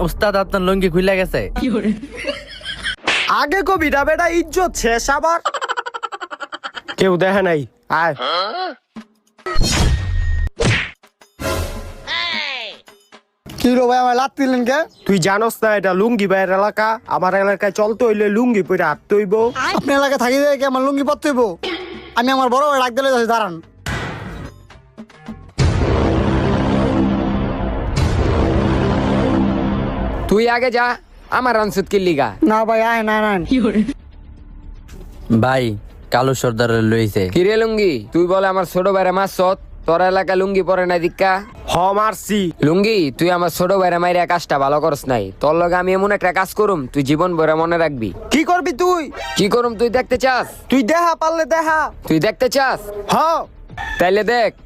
উস্তাদ আপনার লুঙ্গি খুলে গেছে। আগে কবিটা বেটা ইজ্জত শেষ আবার কেউ দেখে নাই আয় কি রো ভাই আমার লাত দিলেন কে? তুই জানোস না এটা লুঙ্গি ভাইয়ের এলাকা আমার এলাকায় চলতে হইলে লুঙ্গি পরে হাঁটতে হইব আপনি এলাকায় থাকি কি আমার লুঙ্গি পরতে হইব? আমি আমার বড় ভাই ডাক দিলে যাচ্ছি, দাঁড়ান। তুই আগে যা, আমার রানসুত কি লিগা। না ভাই আয় না না ভাই কালু সর্দারের লইছে। কিরে লুঙ্গি, তুই বলে আমার ছোট ভাইরা মারছত, তোর এলাকা লুঙ্গি পরে নাই দিক্কা। হ মারছি লুঙ্গি, তুই আমার ছোট ভাইরা মাইরা কাজটা ভালো করস নাই। তোর লগে আমি এমন একটা কাজ করুম তুই জীবন ভরে মনে রাখবি। কি করবি তুই কি করুম তুই দেখতে চাস? তুই দেখা পারলে দেখা তুই দেখতে চাস? হ তাইলে দেখ